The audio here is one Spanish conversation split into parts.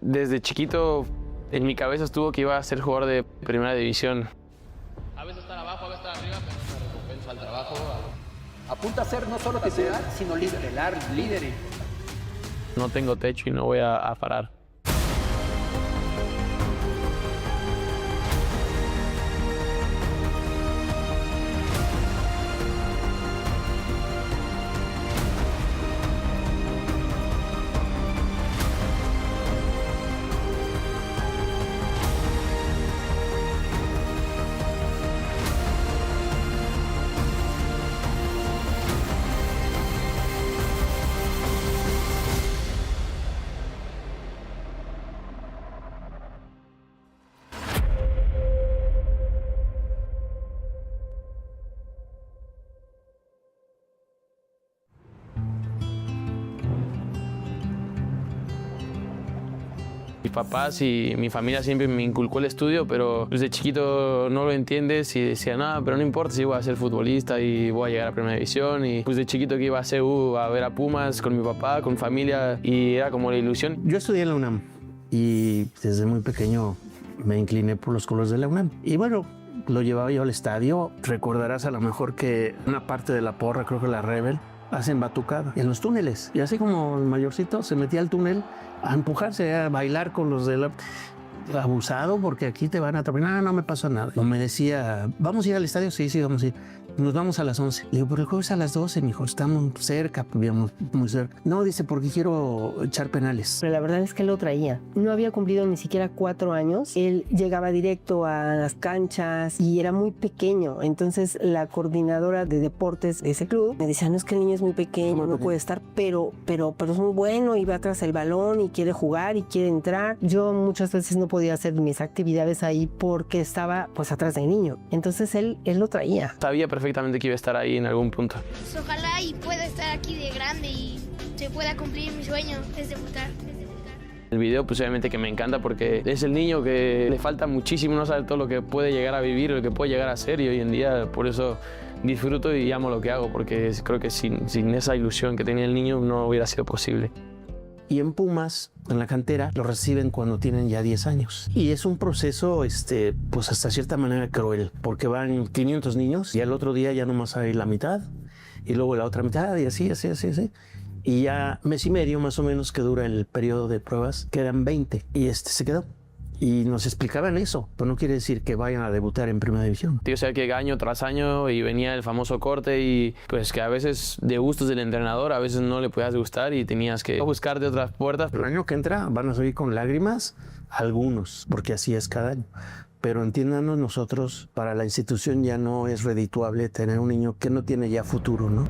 Desde chiquito en mi cabeza estuvo que iba a ser jugador de primera división. A veces estar abajo, a veces estar arriba, pero me recompensa el trabajo. Apunta a ser no solo titular, sino líder. No tengo techo y no voy a parar. Mis papás y mi familia siempre me inculcó el estudio, pero desde chiquito no lo entiendes y decía, nada, pero no importa si voy a ser futbolista y voy a llegar a primera división. Y pues de chiquito que iba a ser a ver a Pumas con mi papá, con mi familia, y era como la ilusión. Yo estudié en la UNAM y desde muy pequeño me incliné por los colores de la UNAM. Y bueno, lo llevaba yo al estadio. Recordarás a lo mejor que una parte de la porra, creo que la Rebel, hacen batucada en los túneles. Y así como el mayorcito se metía al túnel a empujarse, a bailar con los de la... Abusado, porque aquí te van a atropellar. No me pasó nada. No me decía, ¿vamos a ir al estadio? Sí, vamos a ir. Nos vamos a las 11. Le digo, pero el juego es a las 12, mijo. Estamos cerca, vivíamos muy cerca. No, dice, porque quiero echar penales. Pero la verdad es que él lo traía. No había cumplido ni siquiera 4 años. Él llegaba directo a las canchas y era muy pequeño. Entonces, la coordinadora de deportes de ese club me decía, no, es que el niño es muy pequeño, no puede estar, pero es muy bueno y va tras el balón y quiere jugar y quiere entrar. Yo muchas veces no podía hacer mis actividades ahí porque estaba pues atrás del niño. Entonces, él lo traía. Sabía perfectamente que iba a estar ahí en algún punto. Pues ojalá y pueda estar aquí de grande y se pueda cumplir mi sueño, es debutar. El video pues obviamente que me encanta porque es el niño que le falta muchísimo, no sabe todo lo que puede llegar a vivir, lo que puede llegar a ser, y hoy en día por eso disfruto y amo lo que hago, porque creo que sin esa ilusión que tenía el niño no hubiera sido posible. Y en Pumas, en la cantera, lo reciben cuando tienen ya 10 años. Y es un proceso, pues hasta cierta manera cruel, porque van 500 niños y al otro día ya nomás hay la mitad, y luego la otra mitad, y así. Y ya mes y medio más o menos que dura el periodo de pruebas, quedan 20, y se quedó. Y nos explicaban eso, pero no quiere decir que vayan a debutar en primera división. O sea que año tras año y venía el famoso corte y pues que a veces de gustos del entrenador, a veces no le podías gustar y tenías que buscar de otras puertas. El año que entra van a salir con lágrimas algunos, porque así es cada año. Pero entiéndanos nosotros, para la institución ya no es redituable tener un niño que no tiene ya futuro, ¿no?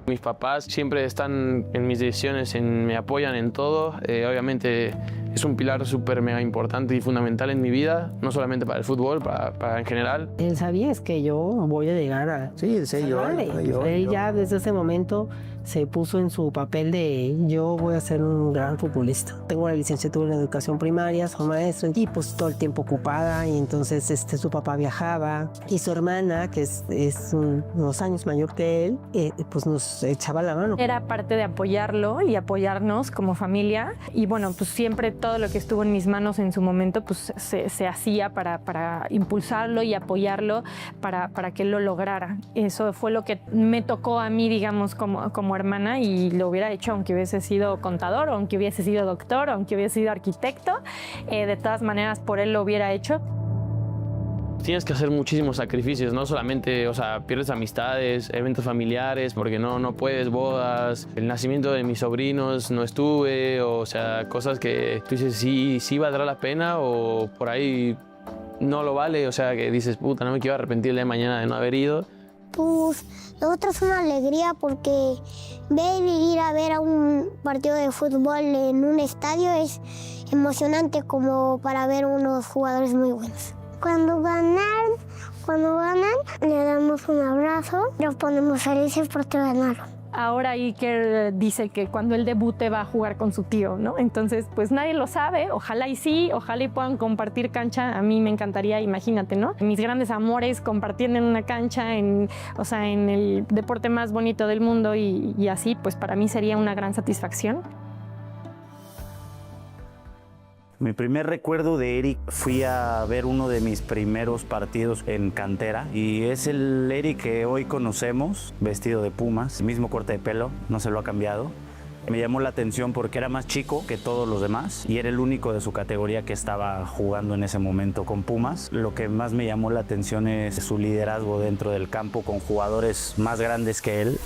Mis papás siempre están en mis decisiones, me apoyan en todo. Obviamente es un pilar súper mega importante y fundamental en mi vida, no solamente para el fútbol, para en general. Él sabía es que yo voy a llegar a... Sí, yo. Él ya desde ese momento se puso en su papel de yo voy a ser un gran futbolista. Tengo la licenciatura en educación primaria, soy maestro y pues todo el tiempo ocupada, y entonces su papá viajaba y su hermana, que es unos años mayor que él, pues nos echaba la mano. Era parte de apoyarlo y apoyarnos como familia, y bueno, pues siempre todo lo que estuvo en mis manos en su momento pues se hacía para impulsarlo y apoyarlo para que él lo lograra. Eso fue lo que me tocó a mí, digamos, como hermana, y lo hubiera hecho aunque hubiese sido contador, o aunque hubiese sido doctor, o aunque hubiese sido arquitecto. De todas maneras, por él lo hubiera hecho. Tienes que hacer muchísimos sacrificios, no solamente, o sea, pierdes amistades, eventos familiares, porque no puedes, bodas, el nacimiento de mis sobrinos no estuve, o sea, cosas que tú dices, sí valdrá la pena, o por ahí no lo vale, o sea, que dices, puta, no me quiero arrepentir el día de mañana de no haber ido. Pues nosotros es una alegría porque ver y ir a ver a un partido de fútbol en un estadio es emocionante como para ver unos jugadores muy buenos. Cuando ganan, le damos un abrazo, nos ponemos felices porque ganaron. ahora Iker dice que cuando él debute va a jugar con su tío, ¿no? Entonces, pues nadie lo sabe, ojalá y sí, ojalá y puedan compartir cancha, a mí me encantaría, imagínate, ¿no? Mis grandes amores compartiendo en una cancha, en el deporte más bonito del mundo y así, pues para mí sería una gran satisfacción. Mi primer recuerdo de Eric, fui a ver uno de mis primeros partidos en cantera y es el Eric que hoy conocemos, vestido de Pumas, mismo corte de pelo, no se lo ha cambiado. Me llamó la atención porque era más chico que todos los demás y era el único de su categoría que estaba jugando en ese momento con Pumas. Lo que más me llamó la atención es su liderazgo dentro del campo con jugadores más grandes que él.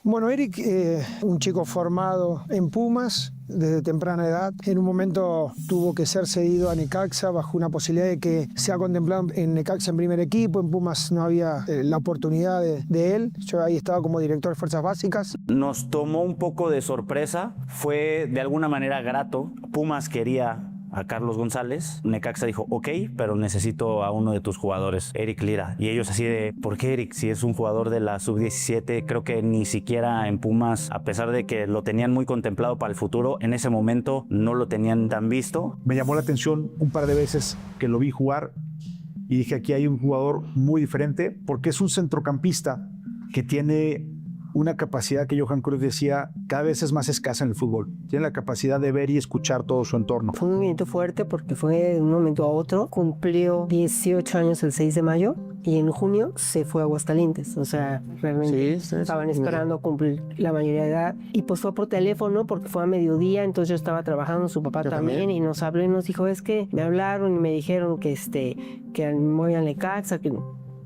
Bueno, Eric, un chico formado en Pumas desde temprana edad. En un momento tuvo que ser cedido a Necaxa bajo una posibilidad de que sea contemplado en Necaxa en primer equipo. En Pumas no había la oportunidad de él. Yo ahí estaba como director de Fuerzas Básicas. Nos tomó un poco de sorpresa. Fue de alguna manera grato. Pumas quería a Carlos González. Necaxa dijo, ok, pero necesito a uno de tus jugadores, Eric Lira. Y ellos así de, ¿por qué Eric? Si es un jugador de la sub-17, creo que ni siquiera en Pumas, a pesar de que lo tenían muy contemplado para el futuro, en ese momento no lo tenían tan visto. Me llamó la atención un par de veces que lo vi jugar y dije, aquí hay un jugador muy diferente porque es un centrocampista que tiene una capacidad que Johan Cruyff decía cada vez es más escasa en el fútbol. Tiene la capacidad de ver y escuchar todo su entorno. Fue un movimiento fuerte porque fue de un momento a otro. Cumplió 18 años el 6 de mayo y en junio se fue a Aguascalientes. O sea, realmente estaban esperando cumplir la mayoría de edad. Y pues fue por teléfono porque fue a mediodía, entonces yo estaba trabajando, su papá también, y nos habló y nos dijo, es que me hablaron y me dijeron que me voy a Necaxa, que...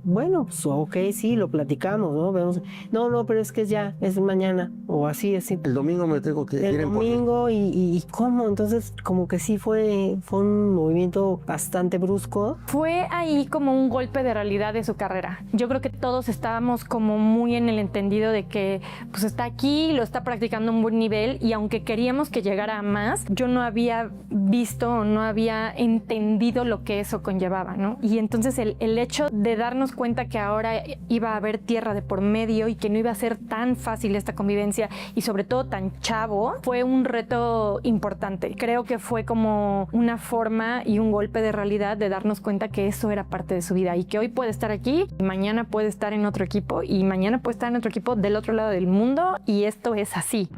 Bueno, pues ok, sí, lo platicamos, ¿no? Vemos, no, pero es que es mañana, o así. El domingo me tengo que ir. El domingo, y ¿cómo? Entonces, como que sí fue un movimiento bastante brusco. Fue ahí como un golpe de realidad de su carrera. Yo creo que todos estábamos como muy en el entendido de que pues está aquí, lo está practicando a un buen nivel, y aunque queríamos que llegara a más, yo no había visto o no había entendido lo que eso conllevaba, ¿no? Y entonces el hecho de darnos cuenta que ahora iba a haber tierra de por medio y que no iba a ser tan fácil esta convivencia y sobre todo tan chavo, fue un reto importante. Creo que fue como una forma y un golpe de realidad de darnos cuenta que eso era parte de su vida y que hoy puede estar aquí, y mañana puede estar en otro equipo y mañana puede estar en otro equipo del otro lado del mundo, y esto es así.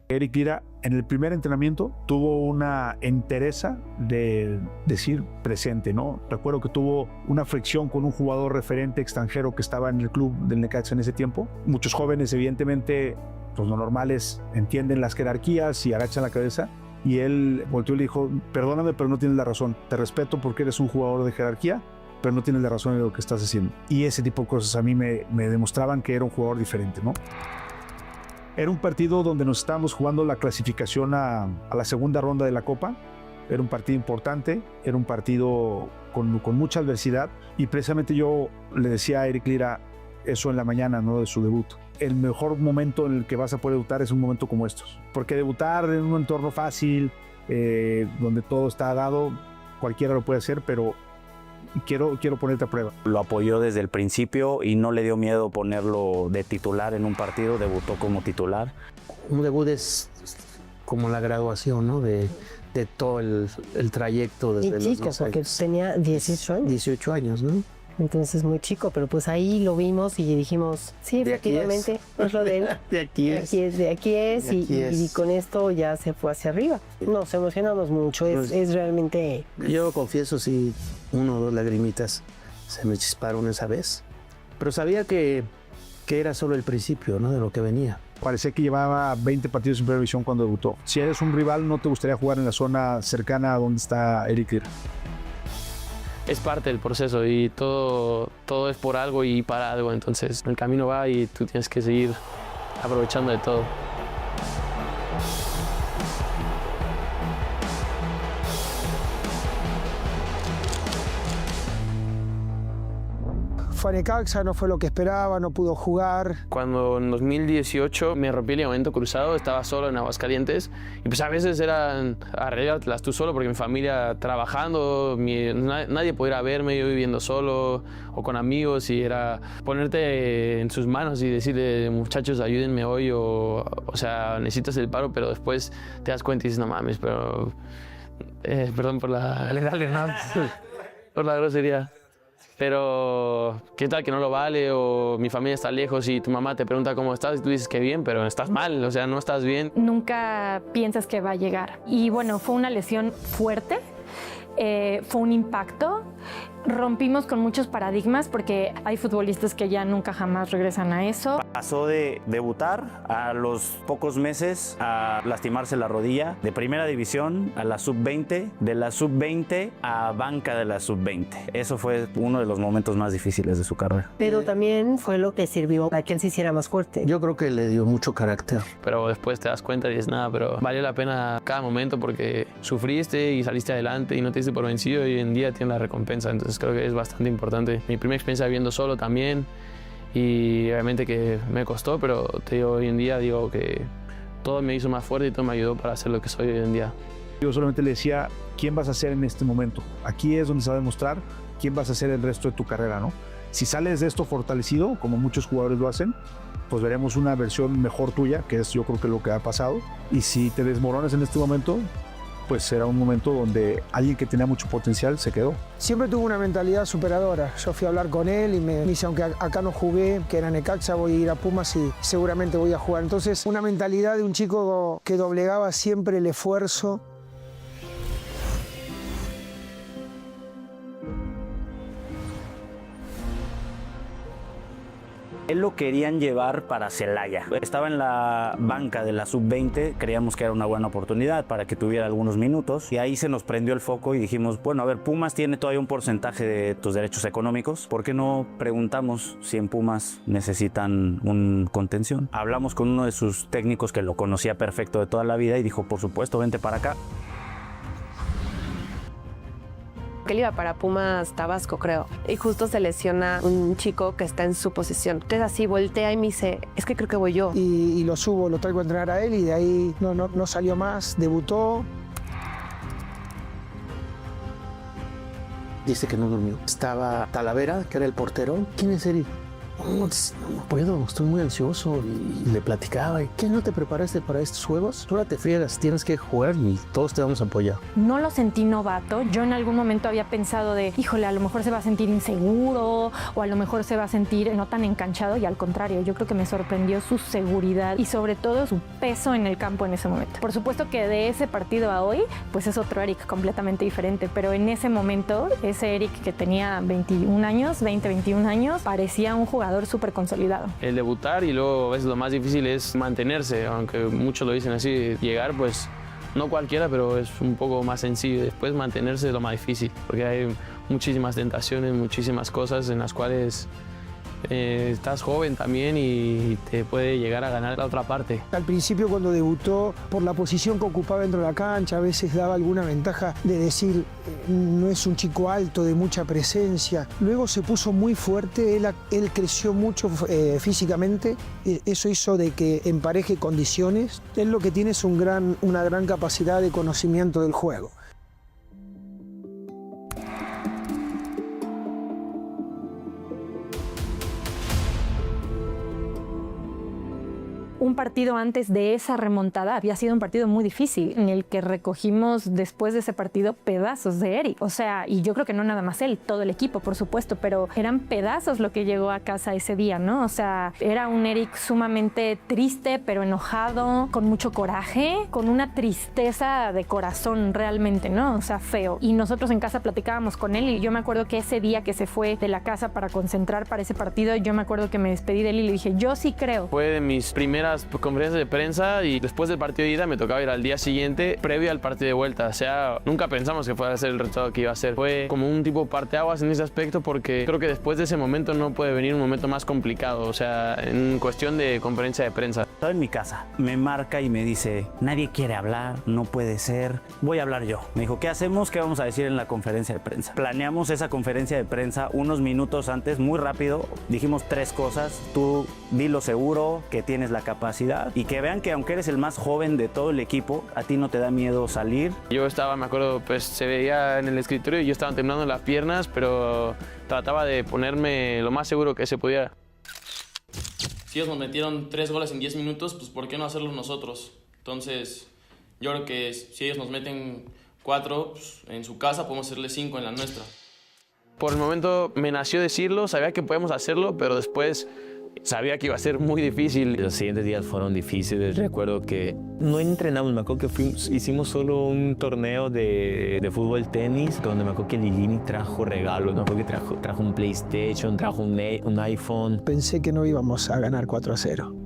Eric Lira en el primer entrenamiento tuvo una entereza de decir presente, ¿no? Recuerdo que tuvo una fricción con un jugador referente extranjero que estaba en el club del Necaxa en ese tiempo. Muchos jóvenes, evidentemente, pues lo normal es, entienden las jerarquías y agachan la cabeza. Y él volteó y le dijo, perdóname, pero no tienes la razón. Te respeto porque eres un jugador de jerarquía, pero no tienes la razón en lo que estás haciendo. Y ese tipo de cosas a mí me demostraban que era un jugador diferente, ¿no? Era un partido donde nos estábamos jugando la clasificación a la segunda ronda de la Copa. Era un partido importante, era un partido con mucha adversidad, y precisamente yo le decía a Eric Lira eso en la mañana, ¿no?, de su debut. El mejor momento en el que vas a poder debutar es un momento como estos, porque debutar en un entorno fácil, donde todo está dado, cualquiera lo puede hacer, pero quiero ponerte a prueba. Lo apoyó desde el principio y no le dio miedo ponerlo de titular en un partido, debutó como titular. Un debut es como la graduación, ¿no?, de todo el trayecto desde los 2 años. Porque tenía 18 años. 18 años, ¿no? Entonces muy chico, pero pues ahí lo vimos y dijimos, sí, efectivamente, es lo de él. De aquí es. Y con esto ya se fue hacia arriba. Nos emocionamos mucho, es realmente... Yo confieso, sí, 1 o 2 lagrimitas se me chisparon esa vez, pero sabía que era solo el principio, ¿no?, de lo que venía. Parecía que llevaba 20 partidos en primera división cuando debutó. Si eres un rival, ¿no te gustaría jugar en la zona cercana a donde está Eric Lira? Es parte del proceso y todo es por algo y para algo, entonces el camino va y tú tienes que seguir aprovechando de todo. fue a Necaxa, no fue lo que esperaba, no pudo jugar. Cuando en 2018 me rompí el ligamento cruzado, estaba solo en Aguascalientes y pues a veces eran arreglártelas tú solo porque mi familia trabajando, nadie podía ir a verme, yo viviendo solo o con amigos y era ponerte en sus manos y decirle, muchachos, ayúdenme hoy o sea, necesitas el paro, pero después te das cuenta y dices, no mames, pero perdón por la por la grosería. Pero, ¿qué tal que no lo vale? O mi familia está lejos y tu mamá te pregunta cómo estás y tú dices que bien, pero estás mal, o sea, no estás bien. Nunca piensas que va a llegar. Y bueno, fue una lesión fuerte, fue un impacto. Rompimos con muchos paradigmas porque hay futbolistas que ya nunca jamás regresan a eso. Pasó de debutar a los pocos meses a lastimarse la rodilla, de primera división a la sub-20, de la sub-20 a banca de la sub-20. Eso fue uno de los momentos más difíciles de su carrera. Pero también fue lo que sirvió para que él se hiciera más fuerte. Yo creo que le dio mucho carácter. Pero después te das cuenta y dices, nada, pero valió la pena cada momento porque sufriste y saliste adelante y no te diste por vencido y hoy en día tienes la recompensa. Entonces creo que es bastante importante. Mi primera experiencia viviendo solo también y obviamente que me costó, pero te digo, hoy en día digo que todo me hizo más fuerte y todo me ayudó para ser lo que soy hoy en día. Yo solamente le decía, ¿quién vas a ser en este momento? Aquí es donde se va a demostrar quién vas a ser el resto de tu carrera, ¿no? Si sales de esto fortalecido, como muchos jugadores lo hacen, pues veremos una versión mejor tuya, que es yo creo que lo que ha pasado. Y si te desmoronas en este momento, pues será un momento donde alguien que tenía mucho potencial se quedó. Siempre tuvo una mentalidad superadora. Yo fui a hablar con él y me dice, aunque acá no jugué, que era Necaxa, voy a ir a Pumas y seguramente voy a jugar. Entonces, una mentalidad de un chico que doblegaba siempre el esfuerzo. Él lo querían llevar para Celaya. Estaba en la banca de la sub-20, creíamos que era una buena oportunidad para que tuviera algunos minutos y ahí se nos prendió el foco y dijimos, bueno, a ver, Pumas tiene todavía un porcentaje de tus derechos económicos, ¿por qué no preguntamos si en Pumas necesitan un contención? Hablamos con uno de sus técnicos que lo conocía perfecto de toda la vida y dijo, por supuesto, vente para acá. Él iba para Pumas Tabasco, creo, y justo se lesiona un chico que está en su posición. Entonces así voltea y me dice, es que creo que voy yo. Y lo subo, lo traigo a entrenar a él y de ahí no salió más, debutó. Dice que no durmió. Estaba Talavera, que era el portero. ¿Quién es Eric? No puedo, estoy muy ansioso. Y le platicaba, ¿qué no te preparaste para estos juegos? Tú ahora te friegas, tienes que jugar y todos te vamos a apoyar. No lo sentí novato. Yo en algún momento había pensado de, híjole, a lo mejor se va a sentir inseguro o a lo mejor se va a sentir no tan enganchado y al contrario, yo creo que me sorprendió su seguridad y sobre todo su peso en el campo en ese momento. Por supuesto que de ese partido a hoy, pues es otro Eric completamente diferente, pero en ese momento, ese Eric que tenía 21 años, parecía un jugador súper consolidado. El debutar y luego a veces lo más difícil es mantenerse, aunque muchos lo dicen así, llegar pues no cualquiera, pero es un poco más sencillo. Después mantenerse es lo más difícil, porque hay muchísimas tentaciones, muchísimas cosas en las cuales estás joven también y te puede llegar a ganar la otra parte. Al principio cuando debutó, por la posición que ocupaba dentro de la cancha, a veces daba alguna ventaja de decir, no es un chico alto, de mucha presencia. Luego se puso muy fuerte, él creció mucho físicamente, eso hizo de que empareje condiciones. Él lo que tiene es una gran capacidad de conocimiento del juego. Un partido antes de esa remontada había sido un partido muy difícil en el que recogimos después de ese partido pedazos de Eric. O sea, y yo creo que no nada más él, todo el equipo, por supuesto, pero eran pedazos lo que llegó a casa ese día, ¿no? O sea, era un Eric sumamente triste, pero enojado, con mucho coraje, con una tristeza de corazón realmente, ¿no? O sea, feo. Y nosotros en casa platicábamos con él y yo me acuerdo que ese día que se fue de la casa para concentrar para ese partido, yo me acuerdo que me despedí de él y le dije, yo sí creo. Fue de mis primeras conferencias de prensa y después del partido de ida me tocaba ir al día siguiente previo al partido de vuelta. O sea, nunca pensamos que fuera a ser el resultado que iba a ser. Fue como un tipo parteaguas en ese aspecto porque creo que después de ese momento no puede venir un momento más complicado. O sea, en cuestión de conferencia de prensa. Estaba en mi casa, me marca y me dice, nadie quiere hablar, no puede ser, voy a hablar yo. Me dijo, ¿qué hacemos? ¿Qué vamos a decir en la conferencia de prensa? Planeamos esa conferencia de prensa unos minutos antes, muy rápido. Dijimos 3 cosas. Tú dilo seguro, que tienes la capacidad y que vean que aunque eres el más joven de todo el equipo, a ti no te da miedo salir. Yo estaba, me acuerdo, pues se veía en el escritorio y yo estaba temblando las piernas, pero trataba de ponerme lo más seguro que se pudiera. Si ellos nos metieron 3 goles en 10 minutos, pues ¿por qué no hacerlo nosotros? Entonces, yo creo que si ellos nos meten 4 pues, en su casa, podemos hacerle 5 en la nuestra. Por el momento me nació decirlo, sabía que podemos hacerlo, pero después sabía que iba a ser muy difícil. Los siguientes días fueron difíciles. Recuerdo que no entrenamos, me acuerdo que hicimos solo un torneo de fútbol tenis, donde me acuerdo que Ligini trajo regalos, me acuerdo que trajo un PlayStation, trajo un iPhone. Pensé que no íbamos a ganar 4-0.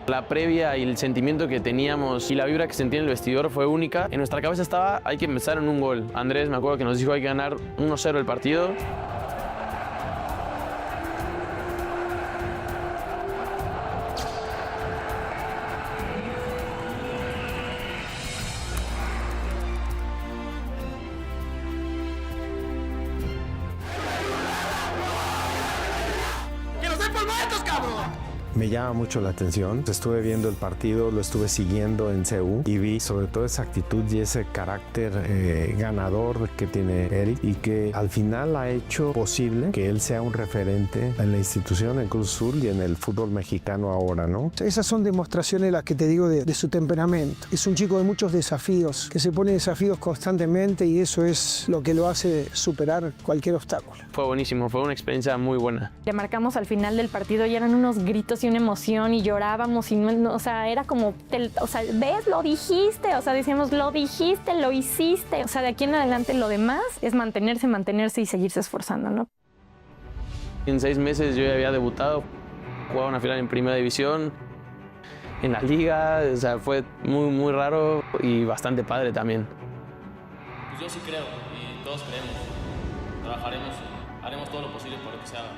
La previa y el sentimiento que teníamos y la vibra que sentía en el vestidor fue única. En nuestra cabeza estaba, hay que empezar en un gol. Andrés, me acuerdo que nos dijo, hay que ganar 1-0 el partido. Me llama mucho la atención. Estuve viendo el partido, lo estuve siguiendo en CU y vi sobre todo esa actitud y ese carácter ganador que tiene Eric y que al final ha hecho posible que él sea un referente en la institución, en Cruz Azul y en el fútbol mexicano ahora, ¿no? Esas son demostraciones las que te digo de su temperamento. Es un chico de muchos desafíos, que se pone desafíos constantemente y eso es lo que lo hace superar cualquier obstáculo. Fue buenísimo, fue una experiencia muy buena. Le marcamos al final del partido y eran unos gritos y una emoción y llorábamos y no, o sea, era como, ¿ves? Lo dijiste, o sea, decíamos, lo dijiste, lo hiciste. O sea, de aquí en adelante lo demás es mantenerse y seguirse esforzando, ¿no? En 6 meses yo ya había debutado, jugaba una final en Primera División, en la Liga, o sea, fue muy, muy raro y bastante padre también. Pues yo sí creo y todos creemos. Trabajaremos, haremos todo lo posible para que se haga.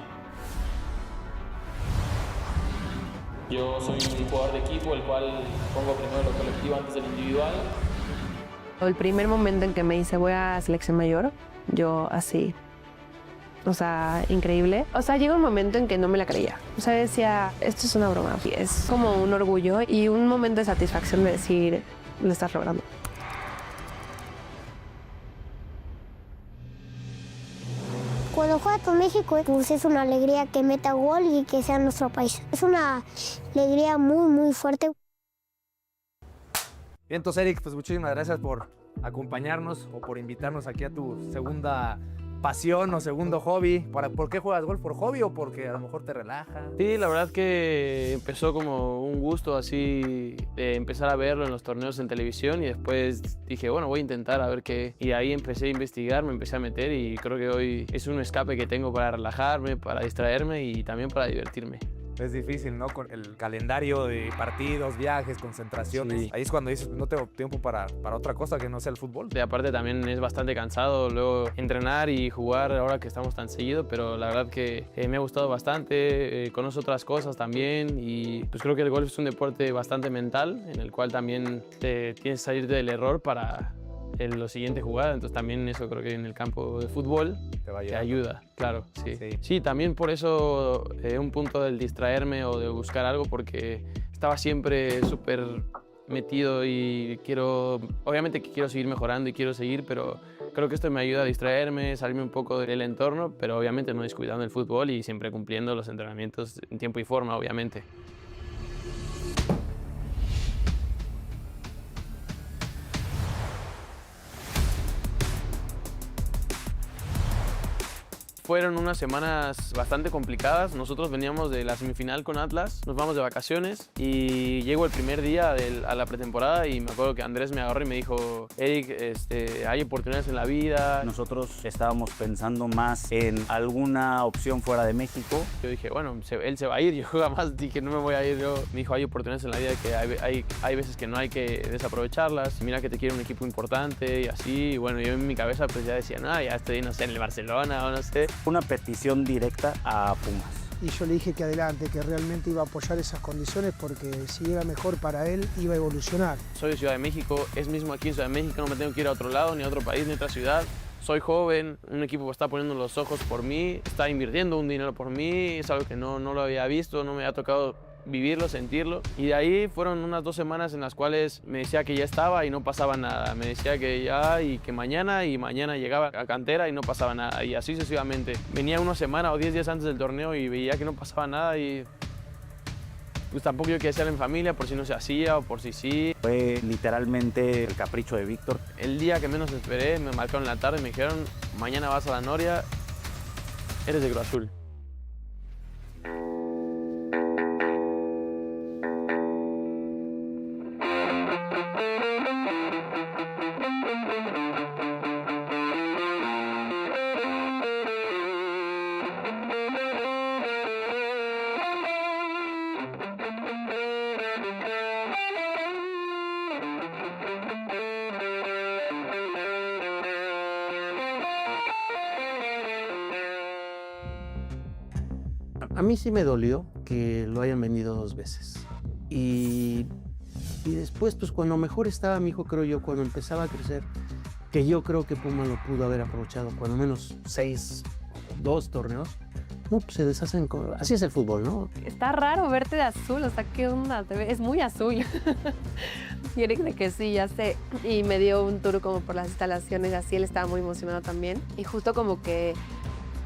Yo soy un jugador de equipo, el cual pongo primero lo colectivo antes del individual. El primer momento en que me dice voy a selección mayor, yo así, o sea, increíble. O sea, llega un momento en que no me la creía. O sea, decía, esto es una broma. Es como un orgullo y un momento de satisfacción de decir, lo estás logrando. Cuando juega con México, pues es una alegría que meta gol y que sea nuestro país. Es una alegría muy, muy fuerte. Bien, entonces, Eric, pues muchísimas gracias por acompañarnos o por invitarnos aquí a tu segunda pasión o segundo hobby. ¿Por qué juegas golf? ¿Por hobby o porque a lo mejor te relaja? Sí, la verdad que empezó como un gusto así de empezar a verlo en los torneos en televisión y después dije, bueno, voy a intentar a ver qué. Y ahí empecé a investigar, me empecé a meter y creo que hoy es un escape que tengo para relajarme, para distraerme y también para divertirme. Es difícil, ¿no? Con el calendario de partidos, viajes, concentraciones. Sí. Ahí es cuando dices, no tengo tiempo para otra cosa que no sea el fútbol. Y aparte también es bastante cansado luego entrenar y jugar ahora que estamos tan seguido, pero la verdad que me ha gustado bastante, conozco otras cosas también y pues creo que el golf es un deporte bastante mental en el cual también tienes que salirte del error para lo siguiente jugada, entonces también eso creo que en el campo de fútbol te ayuda, claro, sí. Sí, también por eso un punto del distraerme o de buscar algo porque estaba siempre súper metido y obviamente que quiero seguir mejorando y quiero seguir, pero creo que esto me ayuda a distraerme, salirme un poco del entorno, pero obviamente no descuidando el fútbol y siempre cumpliendo los entrenamientos en tiempo y forma, obviamente. Fueron unas semanas bastante complicadas. Nosotros veníamos de la semifinal con Atlas, nos vamos de vacaciones y llego el primer día a la pretemporada y me acuerdo que Andrés me agarró y me dijo, Eric, hay oportunidades en la vida. Nosotros estábamos pensando más en alguna opción fuera de México. Yo dije, bueno, él se va a ir, yo jamás dije no me voy a ir. Me dijo, hay oportunidades en la vida que hay veces que no hay que desaprovecharlas. Mira que te quiere un equipo importante y así. Y bueno, yo en mi cabeza pues ya decía, no, ya estoy, no sé, en el Barcelona o no sé. Una petición directa a Pumas. y yo le dije que adelante, que realmente iba a apoyar esas condiciones porque si era mejor para él, iba a evolucionar. Soy de Ciudad de México, es mismo aquí en Ciudad de México, no me tengo que ir a otro lado, ni a otro país, ni a otra ciudad. Soy joven, un equipo está poniendo los ojos por mí, está invirtiendo un dinero por mí, es algo que no lo había visto, no me había tocado vivirlo, sentirlo. Y de ahí fueron unas 2 semanas en las cuales me decía que ya estaba y no pasaba nada. Me decía que ya y que mañana llegaba a cantera y no pasaba nada. Y así sucesivamente. Venía una semana o 10 días antes del torneo y veía que no pasaba nada y pues tampoco yo quería hacerlo en familia por si no se hacía o por si sí. Fue literalmente el capricho de Víctor. El día que menos esperé me marcaron en la tarde y me dijeron mañana vas a la Noria, eres de Cruz Azul. A mí sí me dolió que lo hayan vendido 2 veces. Y después, pues cuando mejor estaba mi hijo, creo yo, cuando empezaba a crecer, que yo creo que Puma lo pudo haber aprovechado cuando menos 2 torneos. No, pues se deshacen con... Así es el fútbol, ¿no? Está raro verte de azul, o sea, ¿qué onda? Es muy azul. Y Eric de que sí, ya sé. Y me dio un tour como por las instalaciones, así él estaba muy emocionado también. Y justo como que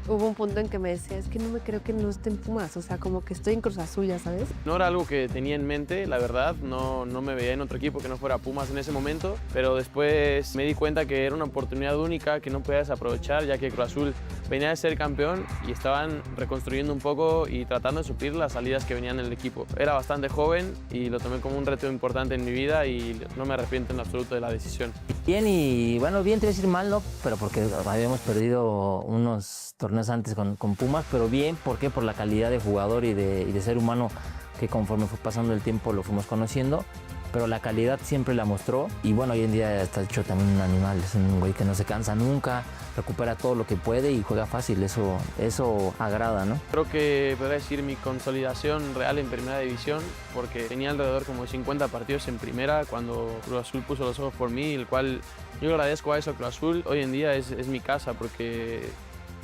hubo un punto en que me decía, es que no me creo que no esté en Pumas, o sea, como que estoy en Cruz Azul, ya sabes. No era algo que tenía en mente, la verdad, no me veía en otro equipo que no fuera Pumas en ese momento, pero después me di cuenta que era una oportunidad única que no podía desaprovechar, ya que Cruz Azul venía de ser campeón y estaban reconstruyendo un poco y tratando de suplir las salidas que venían en el equipo. Era bastante joven y lo tomé como un reto importante en mi vida y no me arrepiento en absoluto de la decisión. Bien y bueno, bien te voy a decir mal, ¿no? Pero porque habíamos perdido unos torneos antes con Pumas, pero bien, ¿por qué? Por la calidad de jugador y de ser humano que conforme fue pasando el tiempo lo fuimos conociendo, pero la calidad siempre la mostró y bueno, hoy en día está hecho también un animal, es un güey que no se cansa nunca, recupera todo lo que puede y juega fácil, eso agrada, ¿no? Creo que podría decir mi consolidación real en primera división, porque tenía alrededor como 50 partidos en primera cuando Cruz Azul puso los ojos por mí, el cual yo agradezco a eso a Cruz Azul. Hoy en día es mi casa porque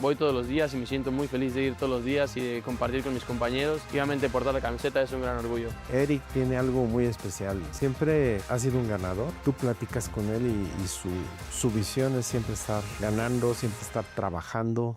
voy todos los días y me siento muy feliz de ir todos los días y de compartir con mis compañeros. Y obviamente portar la camiseta es un gran orgullo. Eric tiene algo muy especial. Siempre ha sido un ganador. Tú platicas con él y su visión es siempre estar ganando, siempre estar trabajando.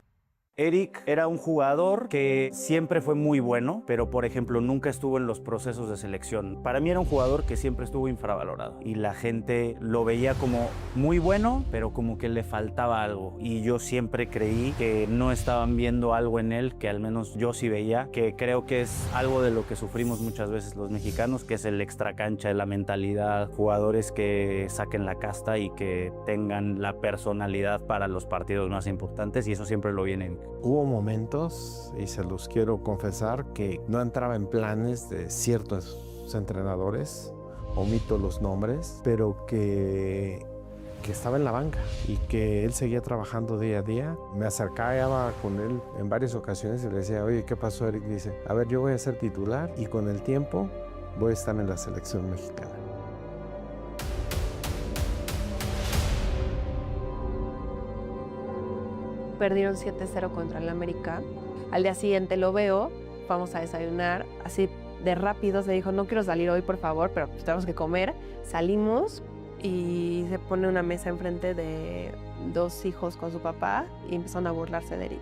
Eric era un jugador que siempre fue muy bueno, pero por ejemplo nunca estuvo en los procesos de selección. Para mí era un jugador que siempre estuvo infravalorado y la gente lo veía como muy bueno, pero como que le faltaba algo. Y yo siempre creí que no estaban viendo algo en él, que al menos yo sí veía, que creo que es algo de lo que sufrimos muchas veces los mexicanos, que es el extracancha, la mentalidad, jugadores que saquen la casta y que tengan la personalidad para los partidos más importantes, y eso siempre lo vienen. Hubo momentos, y se los quiero confesar, que no entraba en planes de ciertos entrenadores, omito los nombres, pero que estaba en la banca y que él seguía trabajando día a día. Me acercaba con él en varias ocasiones y le decía, oye, ¿qué pasó, Eric? Dice, a ver, yo voy a ser titular y con el tiempo voy a estar en la selección mexicana. Perdieron 7-0 contra el América. Al día siguiente lo veo, vamos a desayunar, así de rápido se dijo, no quiero salir hoy, por favor, pero pues tenemos que comer. Salimos y se pone una mesa enfrente de 2 hijos con su papá y empezaron a burlarse de Eric.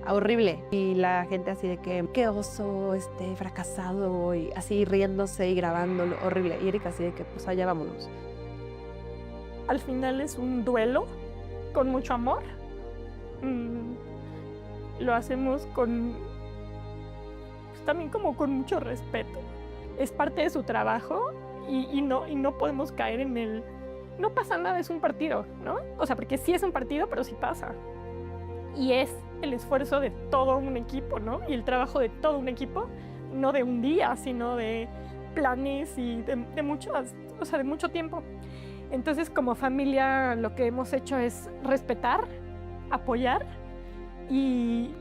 Horrible. Y la gente así de que, qué oso, fracasado, y así riéndose y grabándolo, horrible. Y Eric así de que, pues allá vámonos. Al final es un duelo con mucho amor. Lo hacemos con, pues, también como con mucho respeto. Es parte de su trabajo y no podemos caer en el, no pasa nada, es un partido, ¿no? O sea, porque sí es un partido, pero sí pasa. Y es el esfuerzo de todo un equipo, ¿no? Y el trabajo de todo un equipo, no de un día, sino de planes y de mucho tiempo. Entonces, como familia, lo que hemos hecho es respetar, apoyar y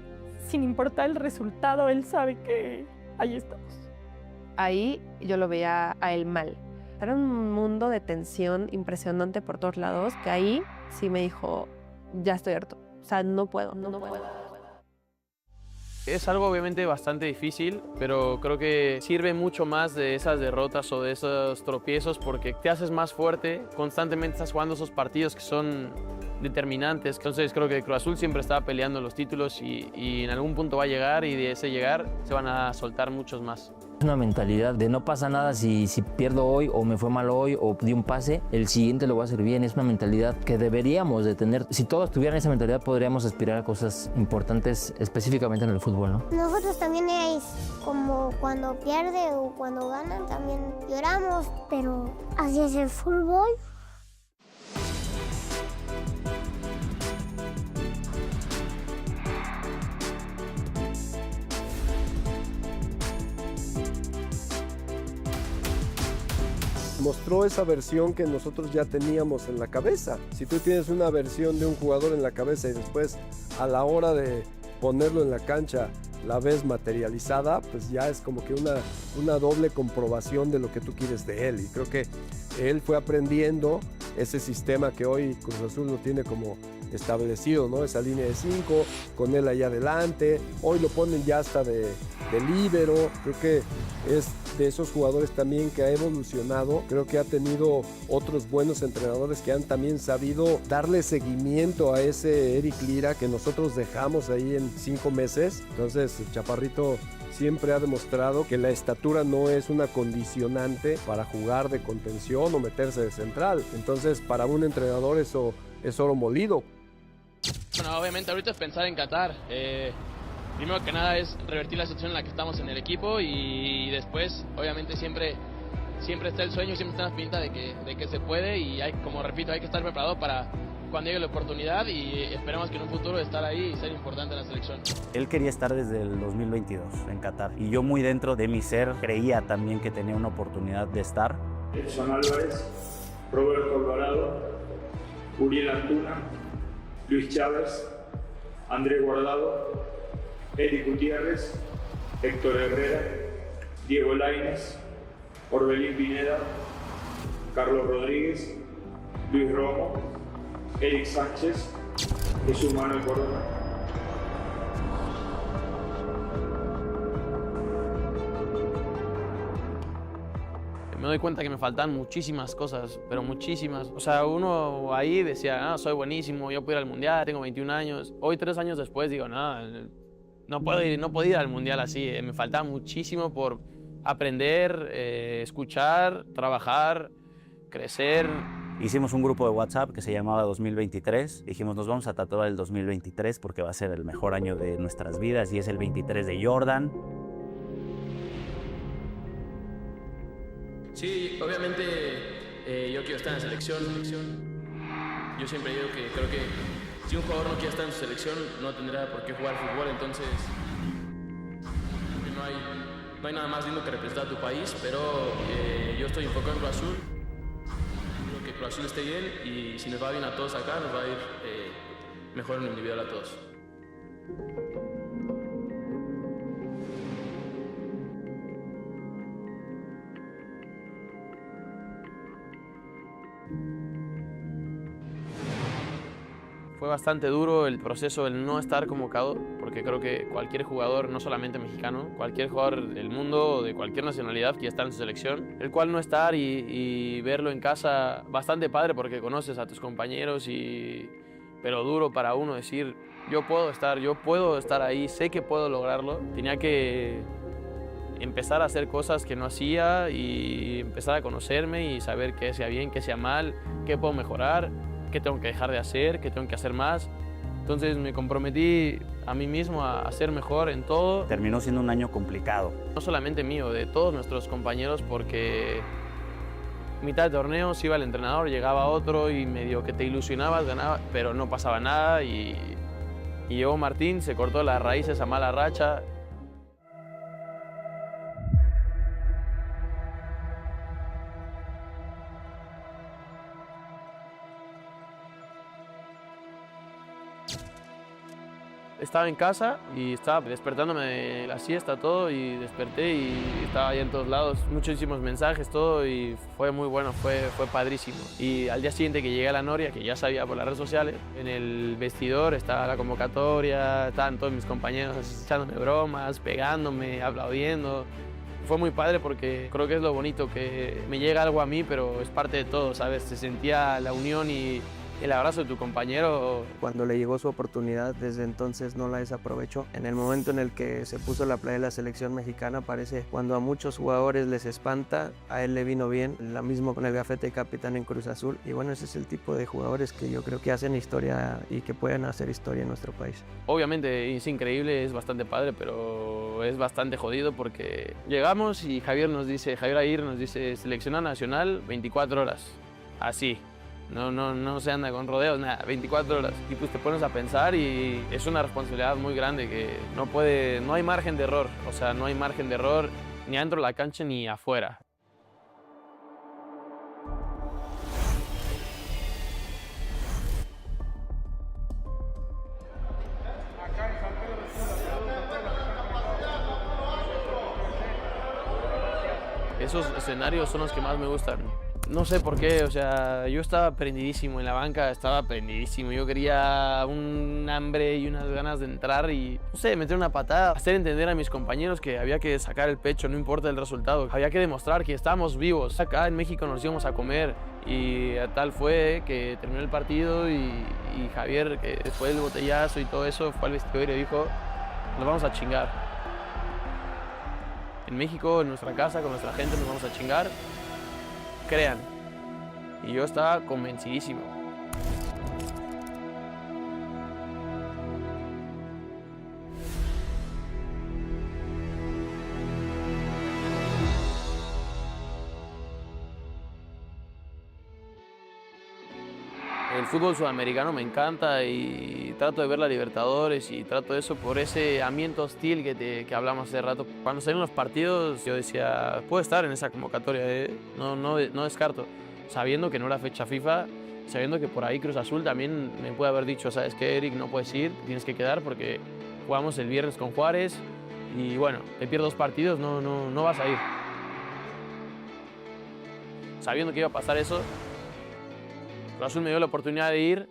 sin importar el resultado, él sabe que ahí estamos. Ahí yo lo veía a él mal. Era un mundo de tensión impresionante por todos lados, que ahí sí me dijo, ya estoy harto. O sea, no puedo. Es algo obviamente bastante difícil, pero creo que sirve mucho más de esas derrotas o de esos tropiezos porque te haces más fuerte, constantemente estás jugando esos partidos que son determinantes. Entonces creo que Cruz Azul siempre estaba peleando los títulos y en algún punto va a llegar y de ese llegar se van a soltar muchos más. Es una mentalidad de no pasa nada si pierdo hoy o me fue mal hoy o di un pase, el siguiente lo voy a hacer bien. Es una mentalidad que deberíamos de tener. Si todos tuvieran esa mentalidad podríamos aspirar a cosas importantes específicamente en el fútbol, ¿no? Nosotros también es como cuando pierde o cuando ganan, también lloramos, pero así es el fútbol. Mostró esa versión que nosotros ya teníamos en la cabeza. Si tú tienes una versión de un jugador en la cabeza y después a la hora de ponerlo en la cancha la ves materializada, pues ya es como que una doble comprobación de lo que tú quieres de él. Y creo que él fue aprendiendo ese sistema que hoy Cruz Azul lo tiene como establecido, ¿no? Esa línea de 5, con él allá adelante. Hoy lo ponen ya hasta de líbero. Creo que es de esos jugadores también que ha evolucionado. Creo que ha tenido otros buenos entrenadores que han también sabido darle seguimiento a ese Eric Lira que nosotros dejamos ahí en 5 meses. Entonces, el Chaparrito siempre ha demostrado que la estatura no es una condicionante para jugar de contención o meterse de central. Entonces, para un entrenador eso es oro molido. Bueno, obviamente ahorita es pensar en Qatar. Primero que nada es revertir la situación en la que estamos en el equipo y después, obviamente, siempre está el sueño, siempre está la espinita de que se puede y como repito, hay que estar preparado para cuando llegue la oportunidad y esperemos que en un futuro estar ahí y ser importante en la selección. Él quería estar desde el 2022 en Qatar y yo muy dentro de mi ser creía también que tenía una oportunidad de estar. Edson Álvarez, Roberto Alvarado, Uriel Antuna, Luis Chávez, Andrés Guardado, Eric Gutiérrez, Héctor Herrera, Diego Lainez, Orbelín Pineda, Carlos Rodríguez, Luis Romo, Eric Sánchez, Jesús Manuel Corona. Me doy cuenta que me faltan muchísimas cosas, pero muchísimas. O sea, uno ahí decía, soy buenísimo, yo puedo ir al Mundial, tengo 21 años. Hoy, 3 años después, digo, no puedo ir al Mundial así. Me falta muchísimo por aprender, escuchar, trabajar, crecer. Hicimos un grupo de WhatsApp que se llamaba 2023. Dijimos, nos vamos a tatuar el 2023 porque va a ser el mejor año de nuestras vidas y es el 23 de Jordan. Sí, obviamente yo quiero estar en la selección. Yo siempre digo que creo que si un jugador no quiere estar en su selección no tendrá por qué jugar fútbol, entonces no hay nada más lindo que representar a tu país, pero yo estoy enfocado en Cruz Azul. Quiero que Cruz Azul esté bien y si nos va bien a todos acá, nos va a ir mejor en lo individual a todos. Fue bastante duro el proceso del no estar convocado, porque creo que cualquier jugador, no solamente mexicano, cualquier jugador del mundo, de cualquier nacionalidad, quiere estar en su selección. El cual no estar y verlo en casa, bastante padre porque conoces a tus compañeros, pero duro para uno decir, yo puedo estar ahí, sé que puedo lograrlo. Tenía que empezar a hacer cosas que no hacía y empezar a conocerme y saber qué hacía bien, qué hacía mal, qué puedo mejorar, qué tengo que dejar de hacer, qué tengo que hacer más. Entonces me comprometí a mí mismo a ser mejor en todo. Terminó siendo un año complicado. No solamente mío, de todos nuestros compañeros, porque mitad de torneo se iba el entrenador, llegaba otro y medio que te ilusionabas, ganaba, pero no pasaba nada y llegó Martín, se cortó las raíces a mala racha. Estaba en casa y estaba despertándome de la siesta, todo, y desperté y estaba ahí en todos lados. Muchísimos mensajes, todo, y fue muy bueno, fue padrísimo. Y al día siguiente que llegué a la Noria, que ya sabía por las redes sociales, en el vestidor estaba la convocatoria, estaban todos mis compañeros echándome bromas, pegándome, aplaudiendo. Fue muy padre porque creo que es lo bonito, que me llega algo a mí, pero es parte de todo, ¿sabes? Se sentía la unión y el abrazo de tu compañero. Cuando le llegó su oportunidad, desde entonces no la desaprovechó. En el momento en el que se puso la playa de la selección mexicana, parece cuando a muchos jugadores les espanta, a él le vino bien. Lo mismo con el gafete de capitán en Cruz Azul. Y bueno, ese es el tipo de jugadores que yo creo que hacen historia y que pueden hacer historia en nuestro país. Obviamente es increíble, es bastante padre, pero es bastante jodido porque llegamos y Javier Aguirre nos dice seleccionado nacional 24 horas, así. No se anda con rodeos, nada, 24 horas. Y pues te pones a pensar y es una responsabilidad muy grande que no hay margen de error. O sea, no hay margen de error ni adentro de la cancha ni afuera. Esos escenarios son los que más me gustan. No sé por qué, o sea, yo estaba prendidísimo en la banca, estaba prendidísimo. Yo quería un hambre y unas ganas de entrar y, no sé, meter una patada, hacer entender a mis compañeros que había que sacar el pecho, no importa el resultado. Había que demostrar que estábamos vivos. Acá en México nos íbamos a comer y tal fue que terminó el partido y Javier, que después del botellazo y todo eso, fue al vestidor y dijo, nos vamos a chingar. En México, en nuestra casa, con nuestra gente, nos vamos a chingar. Crean. Y yo estaba convencidísimo. El fútbol sudamericano me encanta y trato de ver la Libertadores y trato eso por ese ambiente hostil que hablamos hace rato. Cuando salieron los partidos yo decía, puedo estar en esa convocatoria, no descarto. Sabiendo que no era fecha FIFA, sabiendo que por ahí Cruz Azul también me puede haber dicho, sabes que Eric, no puedes ir, tienes que quedar porque jugamos el viernes con Juárez y bueno, te pierdes 2 partidos, no vas a ir. Sabiendo que iba a pasar eso, Cruz Azul me dio la oportunidad de ir.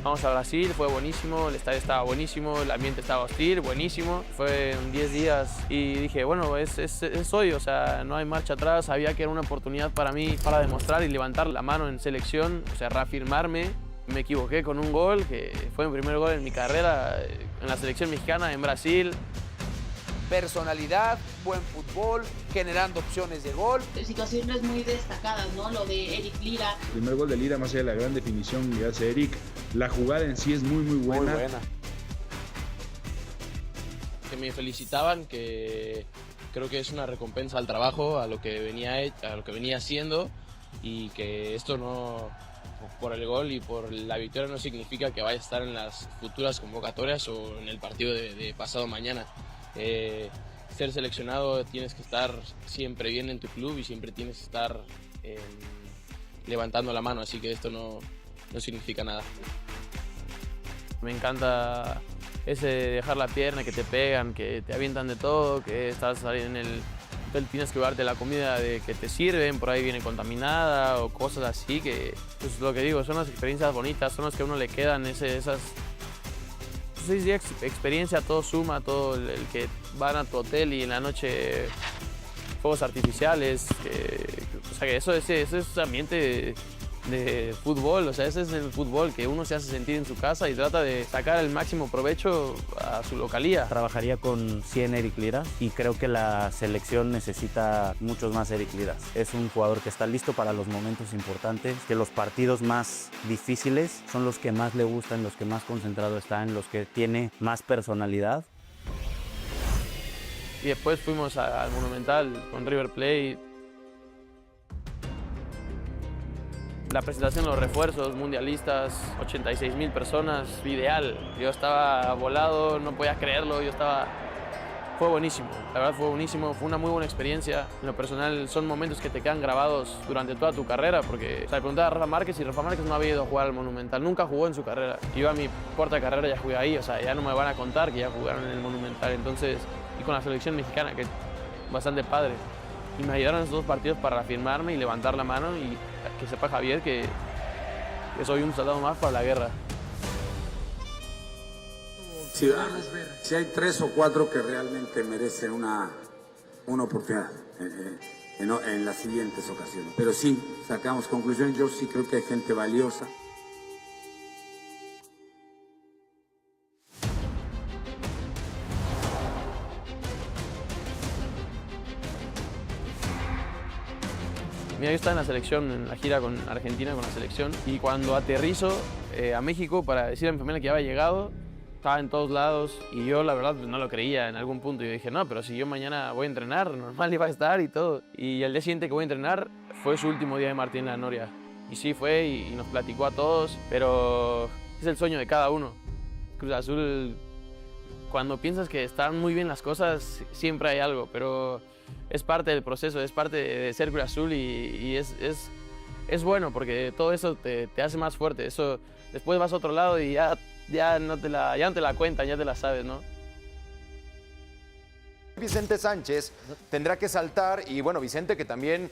Vamos a Brasil, fue buenísimo, el estadio estaba buenísimo, el ambiente estaba hostil, buenísimo. Fue en 10 días y dije, bueno, es hoy, o sea, no hay marcha atrás. Sabía que era una oportunidad para mí para demostrar y levantar la mano en selección, o sea, reafirmarme. Me equivoqué con un gol, que fue mi primer gol en mi carrera en la selección mexicana en Brasil. Personalidad, buen fútbol, generando opciones de gol. Situaciones muy destacadas, ¿no? Lo de Eric Lira. El primer gol de Lira, más allá de la gran definición que hace Eric, la jugada en sí es muy buena. Muy buena. Que me felicitaban, que creo que es una recompensa al trabajo, a lo que venía haciendo, y que esto no, por el gol y por la victoria, no significa que vaya a estar en las futuras convocatorias o en el partido de pasado mañana. Ser seleccionado, tienes que estar siempre bien en tu club y siempre tienes que estar levantando la mano, así que esto no significa nada. Me encanta ese dejar la pierna, que te pegan, que te avientan de todo, que estás ahí en el hotel, tienes que llevarte la comida que te sirven, por ahí viene contaminada o cosas así, que pues lo que digo, son las experiencias bonitas, son las que a uno le quedan, esas 6 días de experiencia, todo suma, todo el que van a tu hotel y en la noche fuegos artificiales, o sea que ese es ambiente de fútbol, o sea, ese es el fútbol que uno se hace sentir en su casa y trata de sacar el máximo provecho a su localía. Trabajaría con 100 Eric Lira y creo que la selección necesita muchos más Eric Liras. Es un jugador que está listo para los momentos importantes, que los partidos más difíciles son los que más le gustan, los que más concentrado está, en los que tiene más personalidad. Y después fuimos al Monumental con River Plate. La presentación de los refuerzos mundialistas, 86,000 personas, ideal. Yo estaba volado, no podía creerlo, yo estaba fue buenísimo, la verdad fue buenísimo, fue una muy buena experiencia. En lo personal son momentos que te quedan grabados durante toda tu carrera, porque le preguntaba a Rafa Márquez y Rafa Márquez no había ido a jugar al Monumental, nunca jugó en su carrera. Yo a mi cuarta carrera ya jugué ahí, o sea, ya no me van a contar que ya jugaron en el Monumental, entonces, y con la selección mexicana, que es bastante padre. Y me ayudaron esos 2 partidos para afirmarme y levantar la mano y que sepa Javier que soy un soldado más para la guerra. Si hay 3 o 4 que realmente merecen una oportunidad en las siguientes ocasiones. Pero sí, sacamos conclusiones. Yo sí creo que hay gente valiosa. Mira, yo estaba en la selección, en la gira con Argentina, con la selección, y cuando aterrizo a México para decir a mi familia que ya había llegado, estaba en todos lados y yo la verdad pues, no lo creía en algún punto. Yo dije, no, pero si yo mañana voy a entrenar, normal iba a estar y todo. Y el día siguiente que voy a entrenar fue su último día de Martín La Noria. Y sí fue y nos platicó a todos, pero es el sueño de cada uno. Cruz Azul, cuando piensas que están muy bien las cosas, siempre hay algo, pero es parte del proceso, es parte de ser Cruz Azul y es bueno porque todo eso te hace más fuerte. Eso, después vas a otro lado y ya no te la cuentan, ya te la sabes, ¿no? Vicente Sánchez tendrá que saltar y bueno, Vicente que también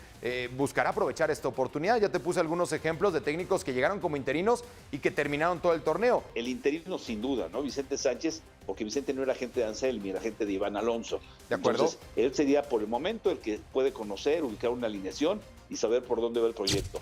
buscará aprovechar esta oportunidad. Ya te puse algunos ejemplos de técnicos que llegaron como interinos y que terminaron todo el torneo. El interino sin duda, ¿no? Vicente Sánchez, porque Vicente no era agente de Anselmi, era agente de Iván Alonso. ¿De acuerdo? Entonces, él sería por el momento el que puede conocer, ubicar una alineación y saber por dónde va el proyecto.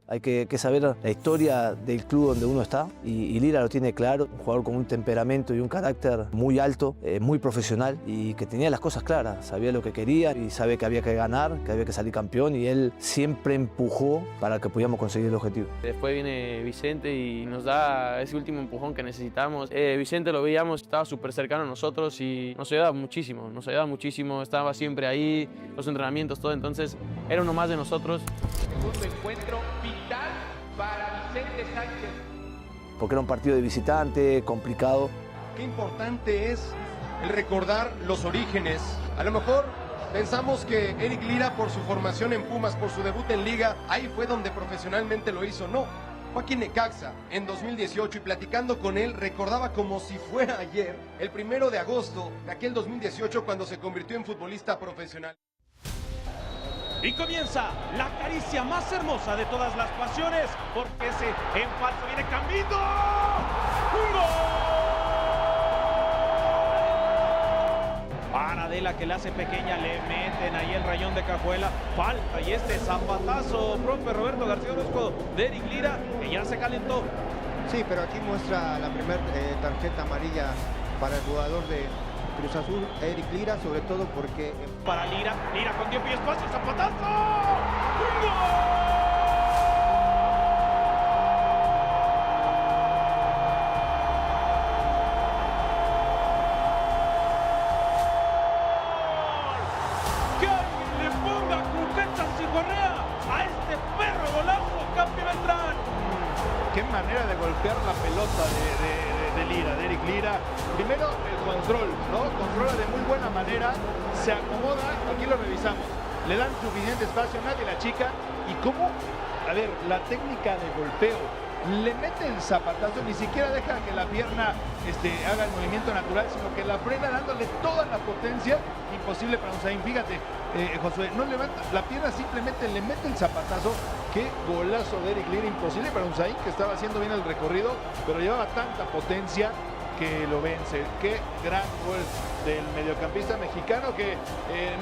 Hay que saber la historia del club donde uno está y Lira lo tiene claro, un jugador con un temperamento y un carácter muy alto, muy profesional y que tenía las cosas claras, sabía lo que quería y sabe que había que ganar, que había que salir campeón y él siempre empujó para que pudiéramos conseguir el objetivo. Después viene Vicente y nos da ese último empujón que necesitamos. Vicente lo veíamos, estaba súper cercano a nosotros y nos ayudaba muchísimo, estaba siempre ahí, los entrenamientos, todo, entonces era uno más de nosotros. Segundo encuentro vital para Vicente Sánchez. Porque era un partido de visitante, complicado. Qué importante es el recordar los orígenes. A lo mejor pensamos que Eric Lira, por su formación en Pumas, por su debut en Liga, ahí fue donde profesionalmente lo hizo. No, fue aquí en Necaxa en 2018 y platicando con él recordaba como si fuera ayer, el 1 de agosto de aquel 2018 cuando se convirtió en futbolista profesional. Y comienza la caricia más hermosa de todas las pasiones, porque ese en falso viene Cambindo. ¡Un gol! Paradela que la hace pequeña, le meten ahí el rayón de cajuela, falta y este zapatazo, profe Roberto García Orozco de Eric Lira, que ya se calentó. Sí, pero aquí muestra la primera tarjeta amarilla para el jugador de Cruz Azul, Eric Lira, sobre todo porque... Para Lira con tiempo y espacio, zapatazo. ¡Un gol! ¡Que alguien le ponga croquetas y correa a este perro golazo, Campi Beltrán! Qué manera de golpear la pelota de Lira, de Eric Lira. Primero el control, ¿no? Controla de muy buena manera, se acomoda, aquí lo revisamos. Le dan suficiente espacio, nadie la chica. Y cómo, a ver, la técnica de golpeo, le mete el zapatazo, ni siquiera deja que la pierna haga el movimiento natural, sino que la frena dándole toda la potencia, imposible para Unzaín. Fíjate, Josué, no levanta la pierna, simplemente le mete el zapatazo. Qué golazo de Eric Lira, imposible para Unzaín, que estaba haciendo bien el recorrido, pero llevaba tanta potencia que lo vence. Qué gran gol del mediocampista mexicano que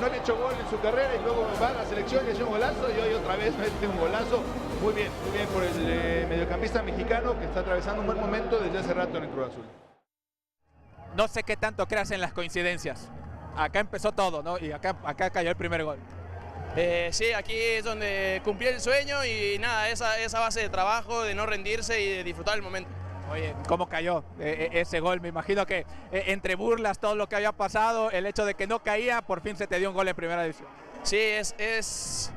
no había hecho gol en su carrera y luego va a la selección y hace un golazo y hoy otra vez mete un golazo. Muy bien por el mediocampista mexicano que está atravesando un buen momento desde hace rato en el Cruz Azul. No sé qué tanto creas en las coincidencias. Acá empezó todo, ¿no? Y acá cayó el primer gol. Sí, aquí es donde cumplí el sueño y nada, esa base de trabajo, de no rendirse y de disfrutar el momento. Oye, ¿cómo cayó ese gol? Me imagino que entre burlas, todo lo que había pasado, el hecho de que no caía, por fin se te dio un gol en primera división. Sí, es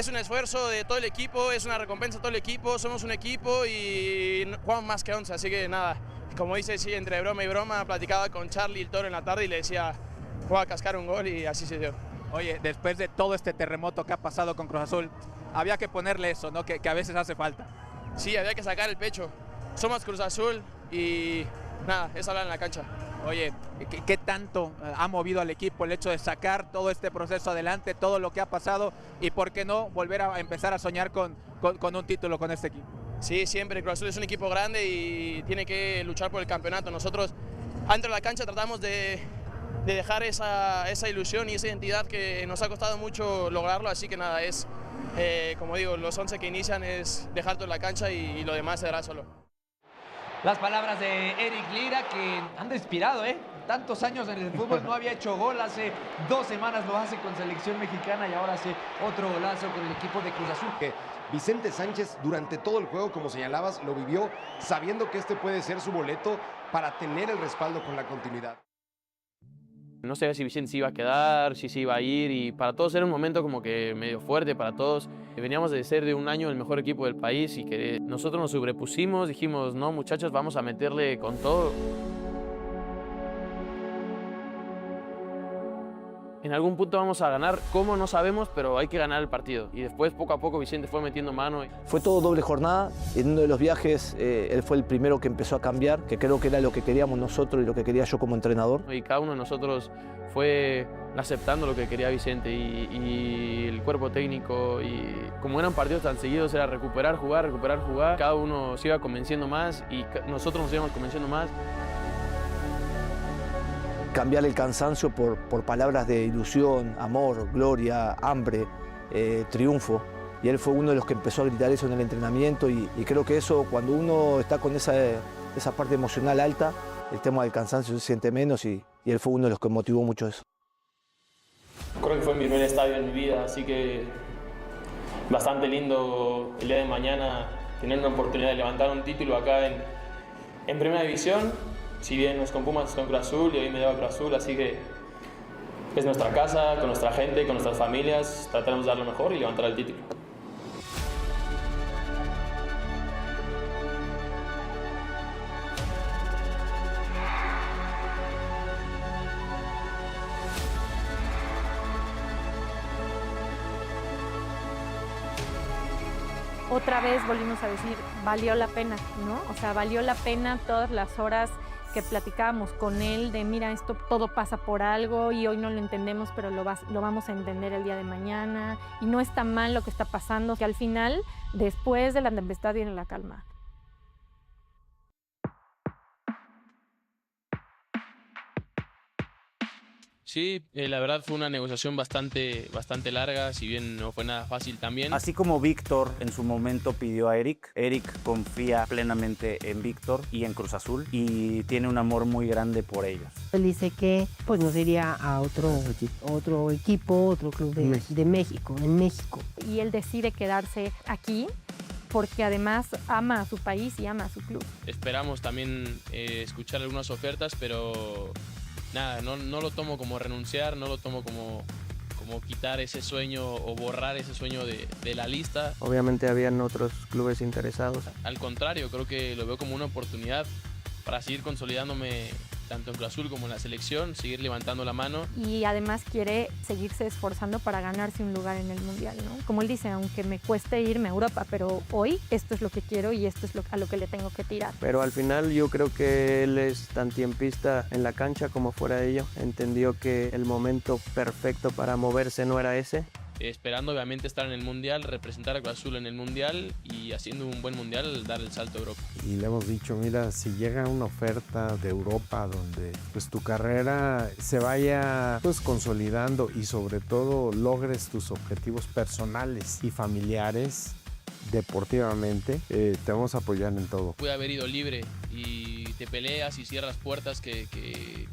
un esfuerzo de todo el equipo, es una recompensa de todo el equipo, somos un equipo y jugamos más que 11, así que nada, como dice, sí, entre broma y broma, platicaba con Charlie el Toro en la tarde y le decía, voy a cascar un gol y así se dio. Oye, después de todo este terremoto que ha pasado con Cruz Azul, había que ponerle eso, ¿no? Que a veces hace falta. Sí, había que sacar el pecho. Somos Cruz Azul y nada, es hablar en la cancha. Oye, ¿qué tanto ha movido al equipo el hecho de sacar todo este proceso adelante, todo lo que ha pasado y por qué no volver a empezar a soñar con un título con este equipo? Sí, siempre. Cruz Azul es un equipo grande y tiene que luchar por el campeonato. Nosotros, dentro de la cancha, tratamos de dejar esa ilusión y esa identidad que nos ha costado mucho lograrlo. Así que nada, es, como digo, los 11 que inician es dejar todo en la cancha y lo demás se dará solo. Las palabras de Eric Lira, que han inspirado, tantos años en el fútbol, no había hecho gol, hace 2 semanas lo hace con selección mexicana y ahora hace otro golazo con el equipo de Cruz Azul. Vicente Sánchez durante todo el juego, como señalabas, lo vivió sabiendo que este puede ser su boleto para tener el respaldo con la continuidad. No sabía si Vicente se iba a quedar, si se iba a ir, y para todos era un momento como que medio fuerte para todos. Veníamos de ser de un año el mejor equipo del país y que nosotros nos sobrepusimos, dijimos, no muchachos, vamos a meterle con todo. En algún punto vamos a ganar, cómo no sabemos, pero hay que ganar el partido. Y después, poco a poco, Vicente fue metiendo mano. Fue todo doble jornada. En uno de los viajes, él fue el primero que empezó a cambiar, que creo que era lo que queríamos nosotros y lo que quería yo como entrenador. Y cada uno de nosotros fue aceptando lo que quería Vicente y el cuerpo técnico. Y como eran partidos tan seguidos, era recuperar, jugar. Cada uno se iba convenciendo más y nosotros nos íbamos convenciendo más. Cambiar el cansancio por palabras de ilusión, amor, gloria, hambre, triunfo. Y él fue uno de los que empezó a gritar eso en el entrenamiento y creo que eso, cuando uno está con esa parte emocional alta, el tema del cansancio se siente menos y él fue uno de los que motivó mucho eso. Creo que fue mi primer estadio en mi vida, así que bastante lindo el día de mañana tener una oportunidad de levantar un título acá en Primera División. Si bien no es con Pumas, es con Cruz Azul y hoy me debo a Cruz Azul, así que es nuestra casa, con nuestra gente, con nuestras familias, trataremos de dar lo mejor y levantar el título. Otra vez volvimos a decir, valió la pena, ¿no? O sea, valió la pena todas las horas que platicábamos con él de, mira, esto todo pasa por algo y hoy no lo entendemos, pero lo vamos a entender el día de mañana y no está mal lo que está pasando, que al final, después de la tempestad viene la calma. Sí, la verdad fue una negociación bastante larga, si bien no fue nada fácil también. Así como Víctor en su momento pidió a Eric confía plenamente en Víctor y en Cruz Azul y tiene un amor muy grande por ellos. Él dice que pues nos iría a otro equipo, otro club de México, en México. Y él decide quedarse aquí porque además ama a su país y ama a su club. Esperamos también escuchar algunas ofertas, pero nada, no lo tomo como renunciar, no lo tomo como quitar ese sueño o borrar ese sueño de la lista. Obviamente habían otros clubes interesados. Al contrario, creo que lo veo como una oportunidad para seguir consolidándome tanto en Cruz Azul como en la selección, seguir levantando la mano. Y además quiere seguirse esforzando para ganarse un lugar en el Mundial, ¿no? Como él dice, aunque me cueste irme a Europa, pero hoy esto es lo que quiero y esto es a lo que le tengo que tirar. Pero al final yo creo que él es tan tiempista en la cancha como fuera de ello. Entendió que el momento perfecto para moverse no era ese. Esperando obviamente estar en el Mundial, representar a Cruz Azul en el Mundial y haciendo un buen Mundial, dar el salto a Europa. Y le hemos dicho, mira, si llega una oferta de Europa donde pues tu carrera se vaya pues consolidando y sobre todo logres tus objetivos personales y familiares deportivamente, te vamos a apoyar en todo. Pude haber ido libre y te peleas y cierras puertas que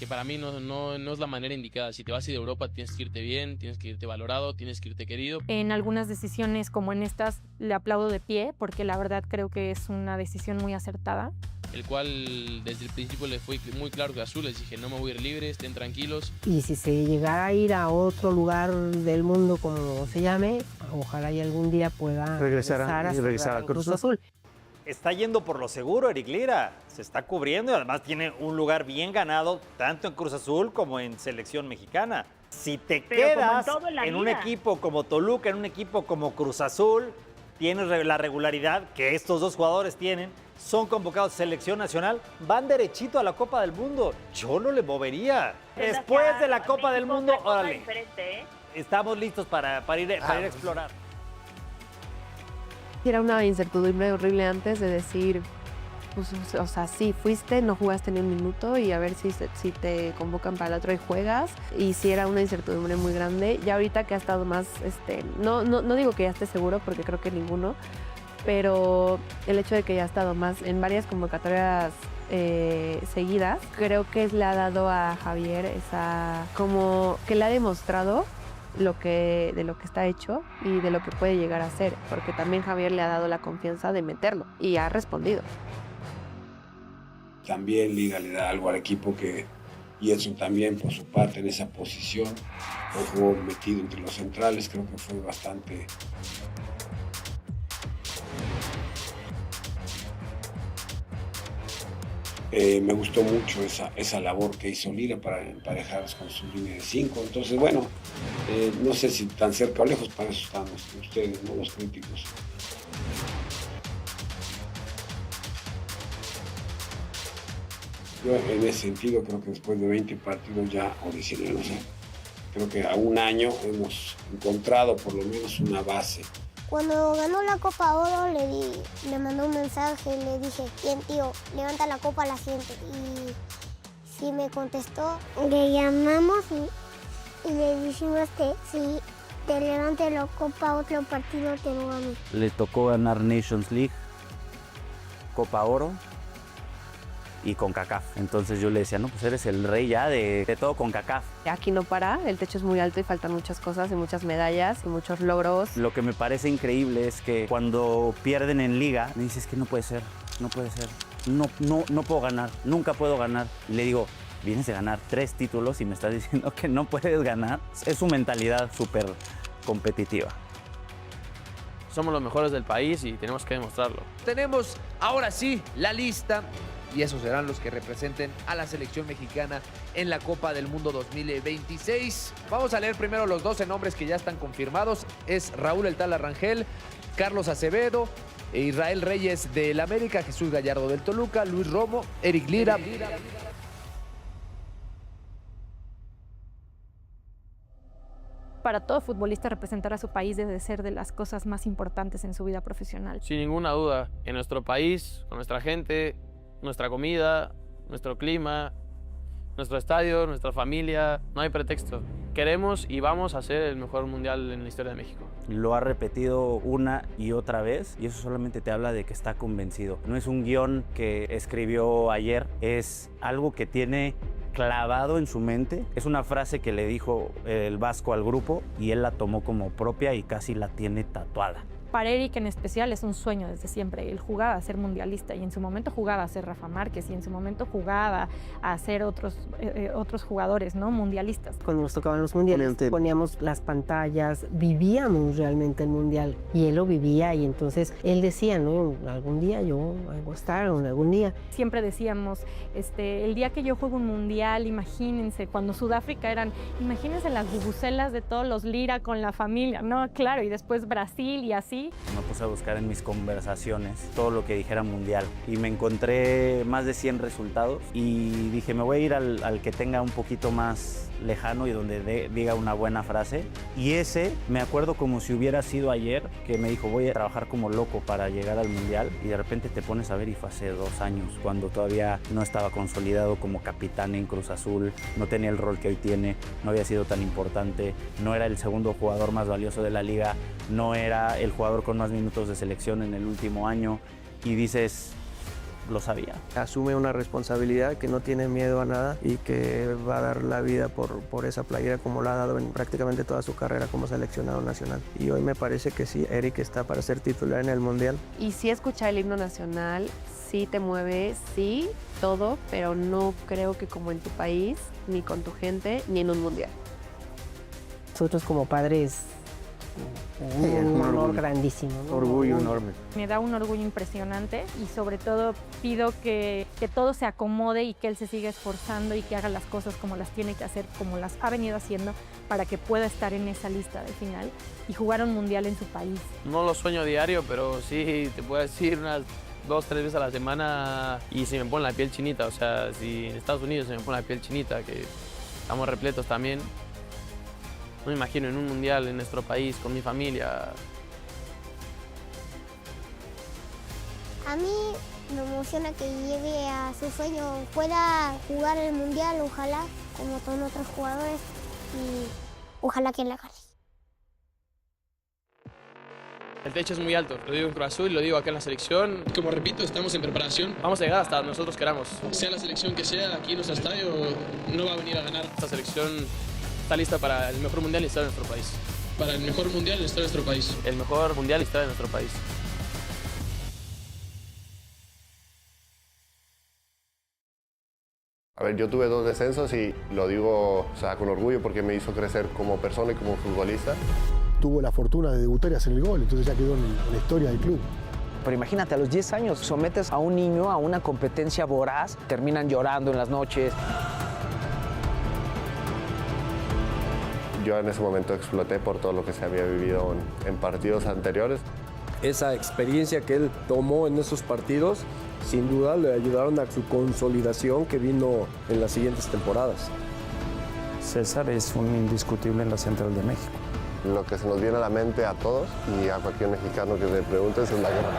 para mí no es la manera indicada. Si te vas a ir de Europa tienes que irte bien, tienes que irte valorado, tienes que irte querido. En algunas decisiones como en estas le aplaudo de pie porque la verdad creo que es una decisión muy acertada. El cual desde el principio le fue muy claro que Azul, les dije no me voy a ir libre, estén tranquilos. Y si se llegara a ir a otro lugar del mundo como se llame, ojalá y algún día pueda regresar a Cruz Azul. está yendo por lo seguro, Eric Lira. Se está cubriendo y además tiene un lugar bien ganado tanto en Cruz Azul como en selección mexicana. Si te quedas en un equipo como Toluca, en un equipo como Cruz Azul, tienes la regularidad que estos dos jugadores tienen, son convocados a selección nacional, van derechito a la Copa del Mundo. Yo no le movería. Después de la Copa del Mundo, órale. Estamos listos para ir a explorar. Era una incertidumbre horrible antes de decir, pues, o sea, sí, fuiste, no jugaste ni un minuto y a ver si te convocan para el otro y juegas. Y sí era una incertidumbre muy grande. Ya ahorita que ha estado más, no digo que ya esté seguro porque creo que ninguno, pero el hecho de que ya ha estado más en varias convocatorias seguidas, creo que le ha dado a Javier esa, como que le ha demostrado de lo que está hecho y de lo que puede llegar a ser, porque también Javier le ha dado la confianza de meterlo y ha respondido. También Liga le da algo al equipo y eso también por su parte en esa posición, jugó metido entre los centrales, creo que fue bastante... me gustó mucho esa labor que hizo Lira para emparejarlos con su línea de 5. Entonces, bueno, no sé si tan cerca o lejos, para eso estamos ustedes, ¿no? Los críticos. Yo en ese sentido creo que después de 20 partidos ya, o 19, no sé, creo que a un año hemos encontrado por lo menos una base. Cuando ganó la Copa Oro le mandé un mensaje, le dije, bien tío, levanta la copa a la gente. Y sí me contestó, le llamamos y le dijimos que si te levante la copa otro partido te lo gano. Le tocó ganar Nations League, Copa Oro y CONCACAF. Entonces yo le decía, no, pues eres el rey ya de todo CONCACAF. Aquí no para, el techo es muy alto y faltan muchas cosas y muchas medallas y muchos logros. Lo que me parece increíble es que cuando pierden en liga, me dices que no puede ser, no puedo ganar, nunca puedo ganar. Y le digo, vienes de ganar 3 títulos y me estás diciendo que no puedes ganar. Es su mentalidad súper competitiva. Somos los mejores del país y tenemos que demostrarlo. Tenemos ahora sí la lista y esos serán los que representen a la selección mexicana en la Copa del Mundo 2026. Vamos a leer primero los 12 nombres que ya están confirmados. Es Raúl El Tala Rangel, Carlos Acevedo, Israel Reyes del América, Jesús Gallardo del Toluca, Luis Romo, Eric Lira. Para todo futbolista, representar a su país debe ser de las cosas más importantes en su vida profesional. Sin ninguna duda, en nuestro país, con nuestra gente, nuestra comida, nuestro clima, nuestro estadio, nuestra familia, no hay pretexto. Queremos y vamos a hacer el mejor mundial en la historia de México. Lo ha repetido una y otra vez y eso solamente te habla de que está convencido. No es un guión que escribió ayer, es algo que tiene clavado en su mente. Es una frase que le dijo el Vasco al grupo y él la tomó como propia y casi la tiene tatuada. Para Eric en especial es un sueño desde siempre. Él jugaba a ser mundialista y en su momento jugaba a ser Rafa Márquez y en su momento jugaba a ser otros jugadores, ¿no? Mundialistas. Cuando nos tocaban los mundiales poníamos las pantallas, vivíamos realmente el mundial y él lo vivía y entonces él decía, no, algún día yo voy a estar, algún día. Siempre decíamos, el día que yo juego un mundial, imagínense, cuando Sudáfrica imagínense las bubucelas de todos los Lira con la familia, ¿no? Claro, y después Brasil y así. Me puse a buscar en mis conversaciones todo lo que dijera mundial y me encontré más de 100 resultados y dije, me voy a ir al que tenga un poquito más lejano y donde diga una buena frase. Y ese, me acuerdo como si hubiera sido ayer, que me dijo, voy a trabajar como loco para llegar al mundial y de repente te pones a ver y fue hace 2 años, cuando todavía no estaba consolidado como capitán en Cruz Azul, no tenía el rol que hoy tiene, no había sido tan importante, no era el segundo jugador más valioso de la liga, no era el jugador con más minutos de selección en el último año y dices, lo sabía. Asume una responsabilidad, que no tiene miedo a nada y que va a dar la vida por esa playera como la ha dado en prácticamente toda su carrera como seleccionado nacional. Y hoy me parece que sí, Eric está para ser titular en el Mundial. Y sí escuchar el himno nacional, sí te mueve, sí, todo, pero no creo que como en tu país, ni con tu gente, ni en un Mundial. Nosotros como padres un honor grandísimo, ¿no? Orgullo enorme. Me da un orgullo impresionante y sobre todo pido que todo se acomode y que él se siga esforzando y que haga las cosas como las tiene que hacer, como las ha venido haciendo, para que pueda estar en esa lista de final y jugar un mundial en su país. No lo sueño diario, pero sí te puedo decir unas 2, 3 veces a la semana y se me pone la piel chinita. O sea, si en Estados Unidos se me pone la piel chinita, que estamos repletos también. No me imagino en un mundial en nuestro país, con mi familia. A mí me emociona que llegue a su sueño, pueda jugar el mundial, ojalá, como todos otros jugadores, y ojalá que la gane. El techo es muy alto, lo digo en Cruz Azul, lo digo acá en la selección. Como repito, estamos en preparación. Vamos a llegar hasta donde nosotros queramos. Sea la selección que sea, aquí en nuestro estadio no va a venir a ganar. Esta selección está lista para el mejor mundial en la historia de nuestro país. Para el mejor mundial en la historia de nuestro país. El mejor mundial en la historia de nuestro país. A ver, yo tuve 2 descensos y lo digo, o sea, con orgullo porque me hizo crecer como persona y como futbolista. Tuvo la fortuna de debutar y hacer el gol, entonces ya quedó en la historia del club. Pero imagínate, a los 10 años sometes a un niño a una competencia voraz, terminan llorando en las noches. Yo en ese momento exploté por todo lo que se había vivido en partidos anteriores. Esa experiencia que él tomó en esos partidos, sin duda le ayudaron a su consolidación que vino en las siguientes temporadas. César es un indiscutible en la Central de México. Lo que se nos viene a la mente a todos y a cualquier mexicano que le preguntes es la guerra.